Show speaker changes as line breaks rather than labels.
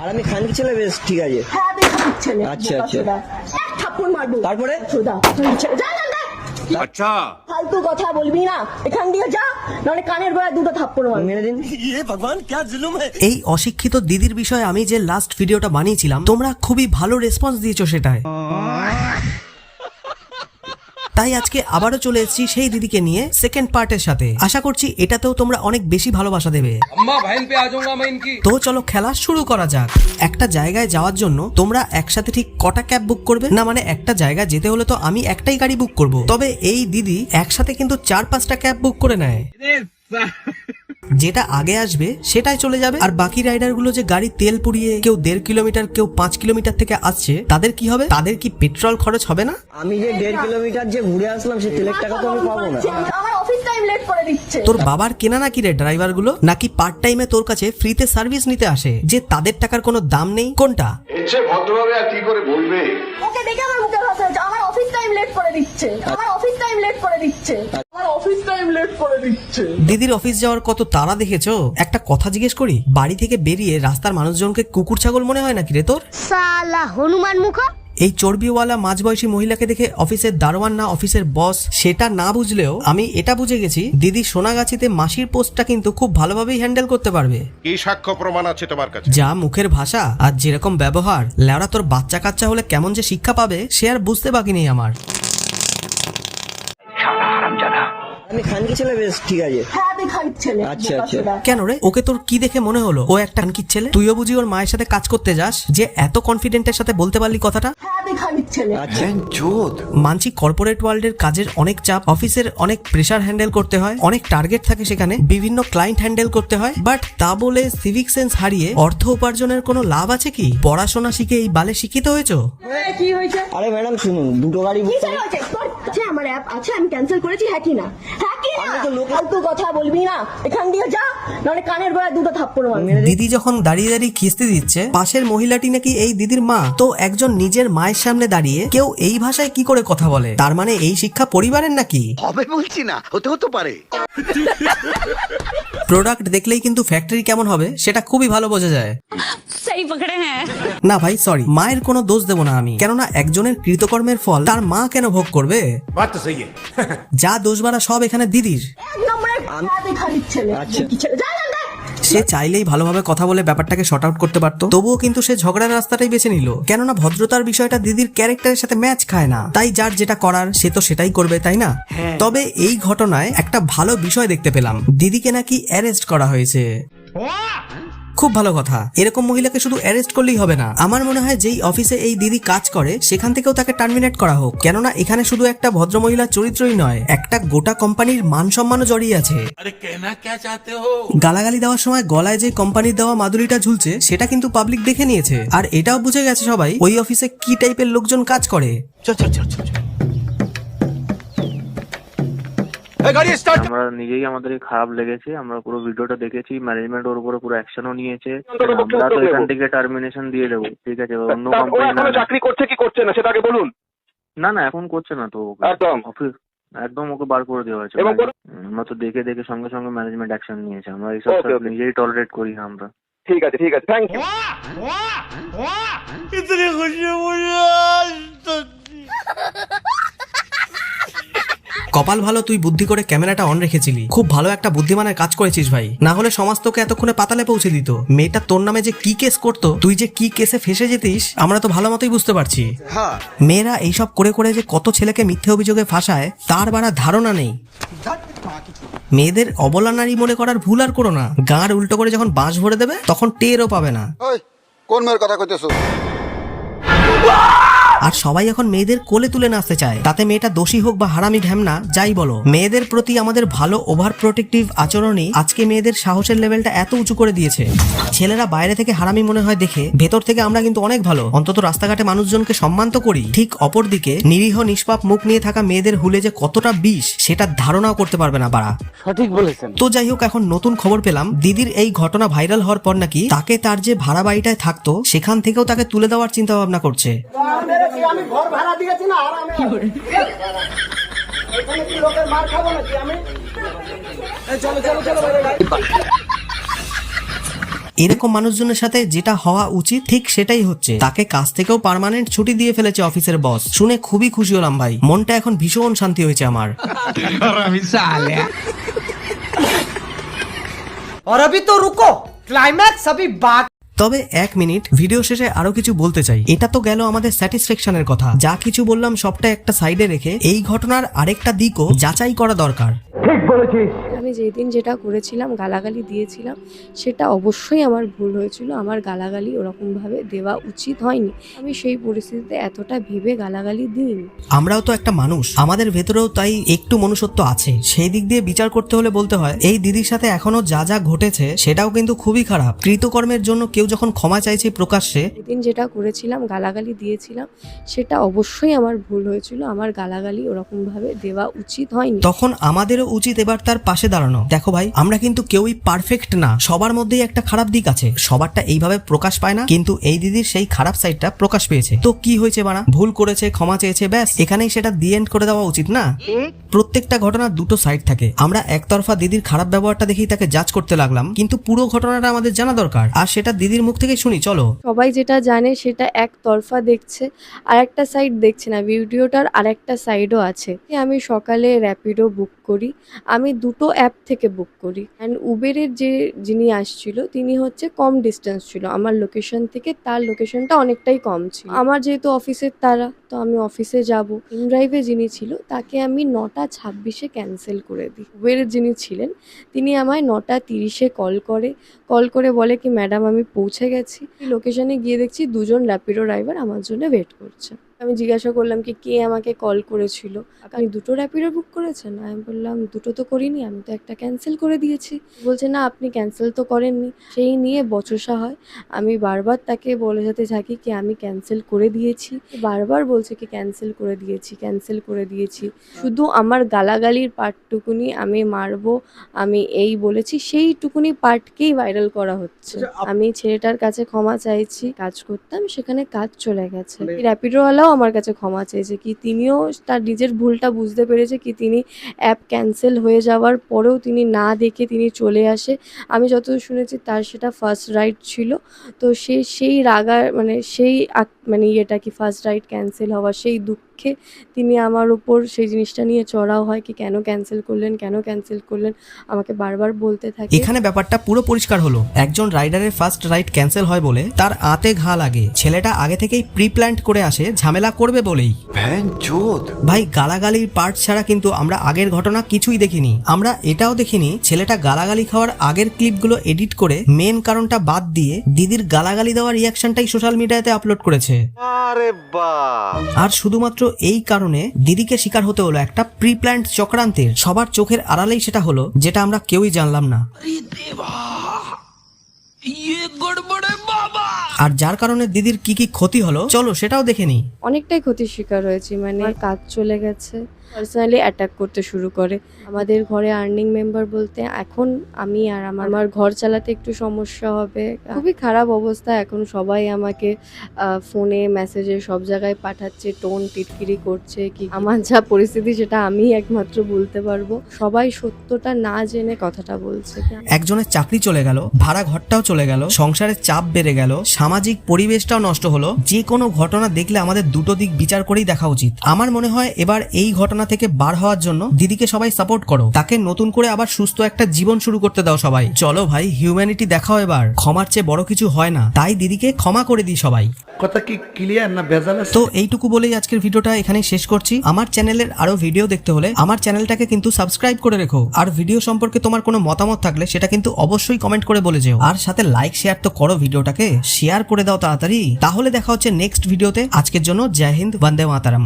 আর আমি খানকি ছেলে, বেশ ঠিক আছে।
হ্যাঁ আমি খানকি ছেলে।
আচ্ছা আচ্ছা,
এক থাপ্পড় মারবো।
তারপরে
সোদা যা যা যা।
আচ্ছা
ফালতু কথা বলবি না, এখান দিয়ে যা, নাহলে কানের গোড়ায় দুটো থাপ্পড় মার।
মেরে দিন।
এই অশিক্ষিত দিদির বিষয়ে আমি যে লাস্ট ভিডিওটা বানিয়েছিলাম, তোমরা খুবই ভালো রেসপন্স দিয়েছো সেটায়। তাই আজকে আবারও চলে এসেছি সেই দিদিকে নিয়ে সেকেন্ড পার্টের সাথে। আশা করছি এটাতেও তোমরা অনেক বেশি ভালোবাসা দেবে। তো চলো খেলা শুরু করা যাক। একটা জায়গায় যাওয়ার জন্য তোমরা একসাথে ঠিক কটা ক্যাব বুক করবে? না মানে একটা জায়গায় যেতে হলে তো আমি একটাই গাড়ি বুক করব, তবে এই দিদি একসাথে কিন্তু 4-5টা ক্যাব বুক করে নেয়। যেটা আগে আসবে সেটাই চলে যাবে, আর বাকি রাইডার গুলো যে গাড়ি তেল পুড়িয়ে কেউ 1.5 কিলোমিটার কেউ 5 কিলোমিটার থেকে আসছে, তাদের কি হবে? তাদের কি পেট্রোল খরচ হবে না?
আমি যে 1.5 কিলোমিটার যে ঘুরে আসলাম, সে তেলের টাকা তো আমি পাবো না।
আমার অফিস টাইম লেট করে দিচ্ছে।
তোর বাবার কেনা নাকি রে ড্রাইভার গুলো, নাকি পার্ট টাইমে তোর কাছে ফ্রিতে সার্ভিস নিতে আসে যে তাদের টাকার কোনো দাম নেই? কোনটা?
এসে ভদ্রভাবে আর কি করে বলবে?
ওকে দেখে আমার মুখে ভাষা হচ্ছে, আমার অফিস টাইম লেট করে দিচ্ছে। আমার অফিস টাইম লেট করে দিচ্ছে। আমার অফিস টাইম লেট করে দিচ্ছে।
দিদির অফিস যাওয়ার কত তাড়া দেখেছো? একটা কথা জিজ্ঞেস করি, বাড়ি থেকে বেরিয়ে রাস্তার মানুষজনকে কুকুর ছাগল মনে হয় নাকি রে তোর?
সালা হনুমান মুখ।
এই চর্বিওয়ালা মাঝবয়সী মহিলাকে দেখে অফিসের দারোয়ান না অফিসের বস সেটা না বুঝলেও আমি এটা বুঝে গেছি, দিদি সোনাগাছিতে মাসির পোস্টটা কিন্তু খুব ভালোভাবেই হ্যান্ডেল করতে পারবে।
কি সাক্ষ্য প্রমাণ আছে তোমার কাছে?
যা মুখের ভাষা আর যেরকম ব্যবহার, লেওড়া তোর বাচ্চা কাচ্চা হলে কেমন যে শিক্ষা পাবে সে আর বুঝতে বাকি নেই আমার।
আমি খানকি ছেলে, বেশ ঠিক আছে।
হ্যাঁ আমি খানকি ছেলে।
আচ্ছা আচ্ছা।
কেন রে, ওকে তোর কি দেখে মনে হলো ও একটা খানকির ছেলে? তুইও বুঝি ওর মায়ের সাথে কাজ করতে যাস যে এত কনফিডেন্টের সাথে বলতে পারলি কথাটা?
হ্যাঁ আমি খানকি ছেলে।
আচ্ছা
মানছি কর্পোরেট ওয়ার্ল্ডের কাজের অনেক চাপ, অফিসের অনেক প্রেসার হ্যান্ডেল করতে হয়, অনেক টার্গেট থাকে, সেখানে বিভিন্ন ক্লায়েন্ট হ্যান্ডেল করতে হয়, বাট তা বলে সিভিক সেন্স হারিয়ে অর্থ উপার্জনের কোনো লাভ আছে কি? পড়াশোনা শিখে এই বালে শিক্ষিত হয়েছো?
কি হয়েছে?
আরে ম্যাডাম শুনুন, দুটো গাড়ি বুক
কি হয়েছে? তোর কাছে আমার অ্যাপ আছে, আমি ক্যান্সেল করেছি, হ্যাঁ কি না? হ্যাঁ কি না? ফালতু কথা বলবি না, এখান দিয়ে যা, নাহলে কানের গোড়ায় দুটো থাপ্পড় মার।
দিদি যখন দাঁড়িয়ে দাঁড়িয়ে কিস্তি দিচ্ছে, পাশের মহিলাটি নাকি এই দিদির মা, তো একজন নিজের মায়ের সামনে দাঁড়িয়ে কেউ এই ভাষায় কি করে কথা বলে? তার মানে এই শিক্ষা পরিবারের নাকি?
হবে বলছি না, হতে পারে।
প্রোডাক্ট দেখলেই কিন্তু ফ্যাক্টরি কেমন হবে সেটা খুবই ভালো বোঝা যায়।
সেই পকড়ে হ্যাঁ।
না ভাই সরি, মায়ের কোনো দোষ দেব না আমি, কেননা একজনের কৃতকর্মের ফল তার মা কেন ভোগ করবে? যা দোষ বাড়া সব এখানে দিদির।
এক নম্বরের আমি খানকি ছেলে।
আচ্ছা।
কি ছেলে? যা যা যা।
সে চাইলেই ভালোভাবে কথা বলে ব্যাপারটাকে শর্ট আউট করতে পারতো, তবুও কিন্তু সে ঝগড়ার রাস্তাটাই বেছে নিল, কেননা ভদ্রতার বিষয়টা দিদির ক্যারেক্টারের সাথে ম্যাচ খায় না। তাই যার যেটা করার সে তো সেটাই করবে, তাই না? তবে এই ঘটনায় একটা ভালো বিষয় দেখতে পেলাম, দিদিকে নাকি অ্যারেস্ট করা হয়েছে। খুব ভালো কথা। এরকম মহিলাকে শুধু অ্যারেস্ট করলেই হবে না, আমার মনে হয় যেই অফিসে এই দিদি কাজ করে সেখান থেকেও তাকে টার্মিনেট করা হোক, কেননা এখানে শুধু একটা ভদ্র মহিলার চরিত্রই নয়, একটা গোটা কোম্পানির মান সম্মানও জড়িয়ে আছে। গালাগালি দেওয়ার সময় গলায় যে কোম্পানির দেওয়া মাদুরিটা ঝুলছে সেটা কিন্তু পাবলিক দেখে নিয়েছে, আর এটাও বুঝে গেছে সবাই ওই অফিসে কি টাইপের লোকজন কাজ করে।
আমরা নিজেই আমাদের খারাপ লেগেছে, আমরা পুরো ভিডিওটা দেখেছি, ম্যানেজমেন্ট ওর উপরে পুরো অ্যাকশনও নিয়েছে। আমরা তো এখান থেকে টার্মিনেশন দিয়ে দেবো, ঠিক আছে? অন্য কোম্পানি
চাকরি করছে কি করছে না সেটা আগে বলুন।
না না এখন করছে না তো,
একদম
অফিস একদম ওকে বার করে দেওয়া হয়েছে। আমরা তো দেখে দেখে সঙ্গে সঙ্গে ম্যানেজমেন্ট অ্যাকশন নিয়েছে, আমরা এইসব নিজেই টলারেট করি না আমরা।
ঠিক আছে থ্যাংক ইউ।
কপাল ভালো তুই বুদ্ধি করে ক্যামেরাটা অন রেখেছিলি, খুব ভালো একটা বুদ্ধিমানের কাজ করেছিস ভাই, না হলে সমাজ তোকে এতক্ষণে পাতালে পৌঁছে দিত। মেয়েটা তোর নামে যে কি কেস করতো, তুই যে কি কেসে ফেসে যেতিস আমরা তো ভালো মতোই বুঝতে পারছি। মেয়েরা এইসব করে করে যে কত ছেলেকে মিথ্যে অভিযোগে ফাঁসায় তার বাড়া ধারণা নেই। মেয়েদের অবলা নারী মনে করার ভুল আর করো না, গাঁড় উল্টো করে যখন বাঁশ ভরে দেবে তখন টেরও পাবে না।
কোন মেয়ের কথা কইতেছো?
আর সবাই এখন মেয়েদের কোলে তুলে নাচতে চায়, তাতে মেয়েটা দোষী হোক বা হারামি ঢ্যামনা যাই বলো, মেয়েদের প্রতি আমাদের ভালো ওভার প্রোটেক্টিভ আচরণই আজকে মেয়েদের সাহসের লেভেলটা এত উঁচু করে দিয়েছে। ছেলেরা বাইরে থেকে হারামি মনে হয় দেখে, ভেতর থেকে আমরা কিন্তু অনেক ভালো, অন্তত রাস্তাঘাটে মানুষজনকে সম্মান তো করি। ঠিক অপরদিকে নিরীহ নিষ্পাপ মুখ নিয়ে থাকা মেয়েদের হুলে যে কতটা বিষ সেটা ধারণাও করতে পারবে না বাড়া।
সঠিক বলেছেন।
তো যাই হোক, এখন নতুন খবর পেলাম দিদির এই ঘটনা ভাইরাল হওয়ার পর নাকি তাকে তার যে ভাড়া বাড়িটায় থাকতো সেখান থেকেও তাকে তুলে দেওয়ার চিন্তা ভাবনা করছে।
আমি ঘর ভাড়া দিয়েছি না আরামে। এখানে কি লোকের মার খাবো নাকি আমি? চলো চলো চলো।
এরকম মানুষজনের সাথে যেটা হওয়া উচিত ঠিক সেটাই হচ্ছে। তাকে কাজ থেকেও পার্মানেন্ট ছুটি দিয়ে ফেলেছে অফিসের বস। শুনে খুবই খুশি হলাম ভাই, মনটা এখন ভীষণ শান্তি হয়েছে আমার।
और अभी तो रुको, क्लाइमैक्स अभी बाकी।
তবে 1 মিনিট, ভিডিও শেষে আরো কিছু বলতে চাই। এটা তো গেল আমাদের স্যাটিসফ্যাকশনের কথা, যা কিছু বললাম সবটা একটা সাইডে রেখে এই ঘটনার আরেকটা দিকও যাচাই করা দরকার।
আমি যেদিন যেটা করেছিলাম, গালাগালি দিয়েছিলাম, সেটা অবশ্যই আমার ভুল হয়েছিল। আমার গালাগালি ওরকমভাবে দেওয়া উচিত হয়নি। আমি সেই পরিস্থিতিতে এতটা ভেবে গালাগালি দিইনি।
আমরাও তো একটা মানুষ, আমাদের ভেতরেও তাই একটু মনুষ্যত্ব আছে। সেই দিক দিয়ে বিচার করতে হলে বলতে হয় এই দিদির সাথে এখনো যা যা ঘটেছে সেটাও কিন্তু খুবই খারাপ। কৃতকর্মের জন্য কেউ যখন ক্ষমা চাইছে প্রকাশ্যে,
যেদিন যেটা করেছিলাম, গালাগালি দিয়েছিলাম, সেটা অবশ্যই আমার ভুল হয়েছিল। আমার গালাগালি ওরকমভাবে দেওয়া উচিত হয়নি।
তখন আমাদেরও উচিত এবার তার পাশে দাঁড়ানো। দেখো ভাই, আমরা কিন্তু কেউই পারফেক্ট না, সবার মধ্যেই একটা খারাপ দিক আছে, সবারটা এইভাবে প্রকাশ পায় না। কিন্তু এই দিদির সেই খারাপ সাইডটা প্রকাশ পেয়েছে। তো কি হয়েছে বানা, ভুল করেছে, ক্ষমা চেয়েছে, ব্যাস এখানেই সেটা দি এন্ড করে দেওয়া উচিত না? প্রত্যেকটা ঘটনার দুটো সাইড থাকে। আমরা একতরফা দিদির খারাপ ব্যবহারটা দেখেই তাকে জাজ করতে লাগলাম, কিন্তু পুরো ঘটনাটা আমাদের জানা দরকার। আর সেটা দিদির মুখ থেকে শুনি, চলো।
সবাই যেটা জানে সেটা একতরফা দেখছে, আর একটা সাইড দেখছে না। ভিডিওটার আর একটা সাইডও আছে। আমি সকালে র্যাপিডো বুক করি, আমি দুটো অ্যাপ থেকে বুক করি। অ্যান্ড উবেরের যিনি আসছিল তিনি হচ্ছে কম ডিস্টেন্স ছিল আমার লোকেশন থেকে, তার লোকেশনটা অনেকটাই কম ছিল। আমার যেহেতু অফিসের তারা, তো আমি অফিসে যাব। ইনড্রাইভে যিনি ছিল তাকে আমি 9:26 ক্যান্সেল করে দিই। উবেরের যিনি ছিলেন তিনি আমায় 9:30 কল করে বলে কি ম্যাডাম আমি পৌঁছে গেছি। লোকেশনে গিয়ে দেখছি দুজন র্যাপিডো ড্রাইভার আমার জন্য ওয়েট করছে। আমি জিজ্ঞাসা করলাম কি কে আমাকে কল করেছিল, আপনি দুটো র্যাপিডো বুক করেছেন? আমি বললাম দুটো তো করিনি, আমি তো একটা ক্যান্সেল করে দিয়েছি। বলছে না আপনি ক্যান্সেল তো করেননি। সেই নিয়ে বচসা হয়। আমি বারবার তাকে বলে যেতে থাকি কি আমি ক্যান্সেল করে দিয়েছি। বারবার বলছে কি ক্যান্সেল করে দিয়েছি। শুধু আমার গালাগালির পার্টটুকুনি আমি মারবো, আমি এই বলেছি, সেইটুকুনি পার্টকেই ভাইরাল করা হচ্ছে। আমি ছেলেটার কাছে ক্ষমা চাইছি, কাজ করতাম সেখানে কাজ চলে গেছে। র্যাপিডোওয়ালাও আমার কাছে ক্ষমা চেয়েছে কি তিনিও তার নিজের ভুলটা বুঝতে পেরেছে কি তিনি অ্যাপ ক্যান্সেল হয়ে যাওয়ার পরেও তিনি না দেখে তিনি চলে আসে। আমি যতদূর শুনেছি তার সেটা ফার্স্ট রাইড ছিল। তো সেই রাগার ইয়েটা কি ফার্স্ট রাইড ক্যান্সেল হওয়া, সেই দুঃখে তিনি আমার উপর সেই জিনিসটা নিয়ে চড়াও হয় কি কেন ক্যান্সেল করলেন আমাকে বারবার বলতে থাকে।
এখানে ব্যাপারটা পুরো পরিষ্কার হলো, একজন রাইডারের ফার্স্ট রাইড ক্যান্সেল হয় বলে তার আতে ঘা লাগে। ছেলেটা আগে থেকেই প্রি প্ল্যান্ড করে আসে ঝামেলা করবে বলেই। ভাই গালাগালির পার্ট ছাড়া কিন্তু আমরা আগের ঘটনা কিছুই দেখিনি। আমরা এটাও দেখিনি ছেলেটা গালাগালি খাওয়ার আগের ক্লিপগুলো এডিট করে মেন কারণটা বাদ দিয়ে দিদির গালাগালি দেওয়ার রিয়াকশনটাই সোশ্যাল মিডিয়াতে আপলোড করেছে। আর শুধুমাত্র এই কারণে দিদিকে শিকার হতে হলো একটা প্রি প্ল্যান্ড চক্রান্তের। সবার চোখের আড়ালেই সেটা হলো, যেটা আমরা কেউই জানলাম না। আর যার কারণে দিদির কি কি ক্ষতি হলো চলো সেটাও দেখে নিই।
অনেকটাই ক্ষতির শিকার হয়েছি। মানে কাজ চলে গেছে, পার্সোনালি অ্যাটাক করতে শুরু করে। আমাদের ঘরে আর্নিং মেম্বার বলতে এখন আমি আর আমার ঘর চালাতে একটু সমস্যা হবে। খুবই খারাপ অবস্থা এখন। সবাই আমাকে ফোনে মেসেজে সব জায়গায় পাঠাচ্ছে, টোন টিটকিরি করছে কি আমার যা পরিস্থিতি সেটা আমি একমাত্র বলতে পারবো। সবাই সত্যটা না জেনে কথাটা বলছে।
একজনের চাকরি চলে গেল, ভাড়া ঘরটাও চলে গেল, সংসারের চাপ বেড়ে গেল, সামাজিক পরিবেশটাও নষ্ট হলো। যে কোনো ঘটনা দেখলে আমাদের দুটো দিক বিচার করেই দেখা উচিত। আমার মনে হয় এবার এই ঘটনা থেকে বার হওয়ার জন্য দিদিকে সবাই সাপোর্ট করো, তাকে নতুন করে আবার সুস্থ একটা জীবন শুরু করতে দাও সবাই। চলো ভাই হিউম্যানিটি দেখাও এবার, ক্ষমার চেয়ে বড় কিছু হয় না। তাই দিদিকে ক্ষমা করে দিই সবাই।
কথা কি ক্লিয়ার না ভেজাল আছে?
তো এইটুকু বলেই আজকের ভিডিওটা এখানেই শেষ করছি। আমার চ্যানেলের আরো ভিডিও দেখতে হলে আমার চ্যানেলটাকে কিন্তু সাবস্ক্রাইব করে রেখো। আর ভিডিও সম্পর্কে তোমার কোনো মতামত থাকলে সেটা কিন্তু অবশ্যই কমেন্ট করে বলে যেও। আর সাথে লাইক শেয়ার তো করো, ভিডিওটাকে শেয়ার করে দাও তাড়াতাড়ি। তাহলে দেখা হচ্ছে নেক্সট ভিডিওতে। আজকের জন্য জয় হিন্দ, বন্দে মাতারাম।